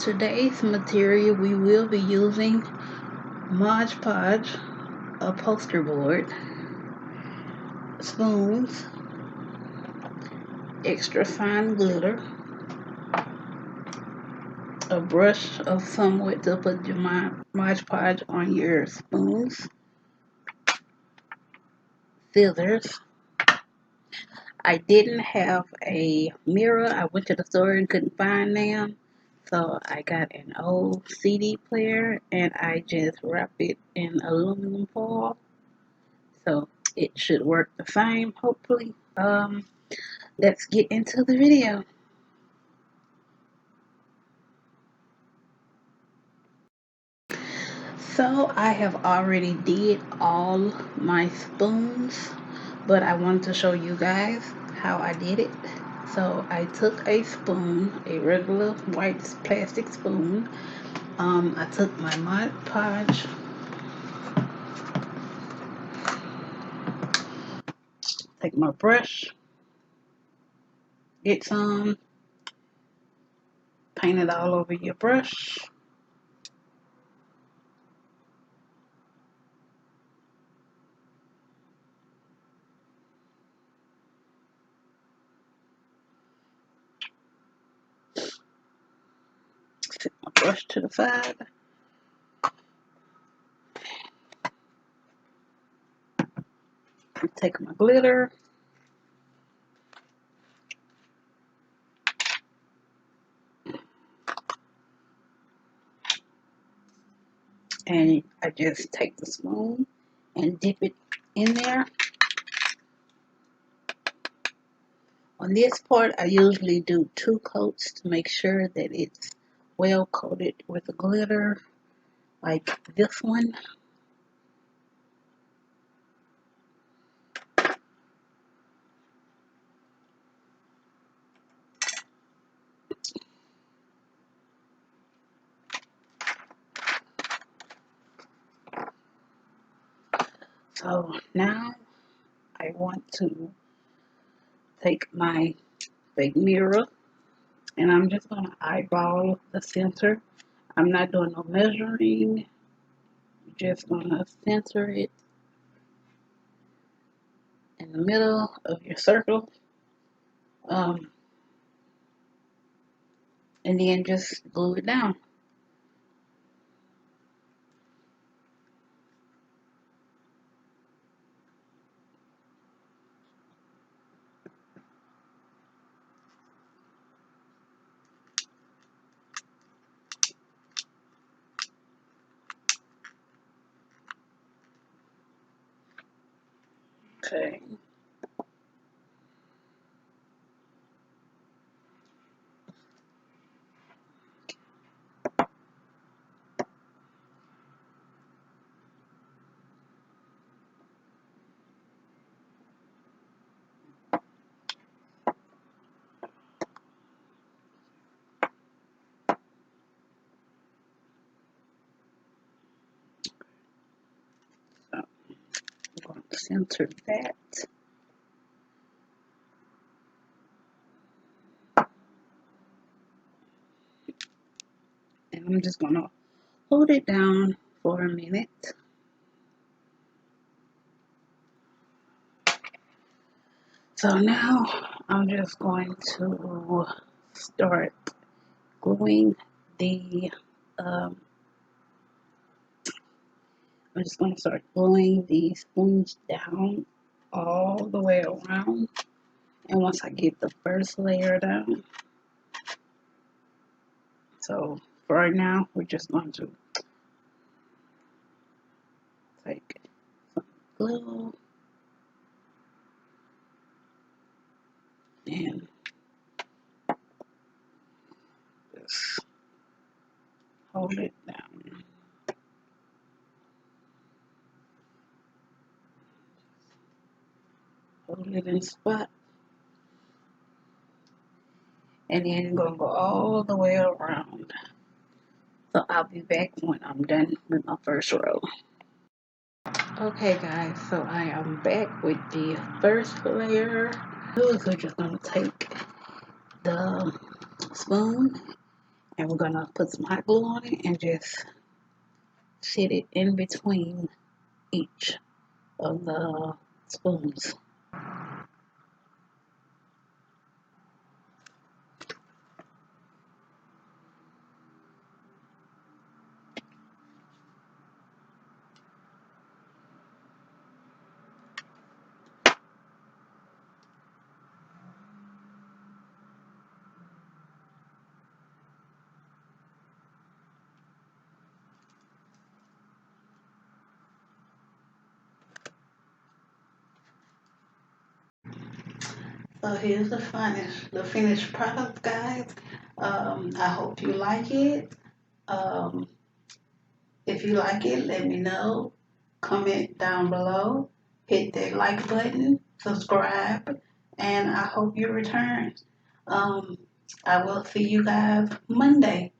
today's material we will be using Mod Podge upholstery board, spoons, extra fine glitter, a brush of some way to put your Mod Podge on your spoons, scissors. I didn't have a mirror. I went to the store and couldn't find them. So I got an old CD player and I just wrapped it in aluminum foil. So it should work the same, hopefully. Let's get into the video. So I have already did all my spoons, but I wanted to show you guys how I did it. So I took a spoon, a regular white plastic spoon. I took my Mod Podge, take my brush, get some, paint it all over your brush. Set my brush to the side. Take my glitter. And I just take the spoon and dip it in there. On this part, I usually do 2 coats to make sure that it's well coated with the glitter, like this one. So now I want to take my fake mirror and I'm just going to eyeball the center. I'm not doing no measuring. I'm just going to center it in the middle of your circle. And then just glue it down. Okay. So I'm going to center that. And I'm just going to hold it down for a minute. So now I'm just going to start gluing the, I'm just going to start gluing the spoons down all the way around. And once I get the first layer down, so for right now, we're just going to take some glue and just hold it down. Hold it in spot. And then I'm going to go all the way around. So I'll be back when I'm done with my first row. Okay guys, so I am back with the first layer. So we're just going to take the spoon And we're gonna put some hot glue on it and just sit it in between each of the spoons. So here's the finished product, guys. I hope you like it. Um, if you like it, let me know. Comment down below. Hit that like button. Subscribe. And I hope you return. Um, I will see you guys Monday.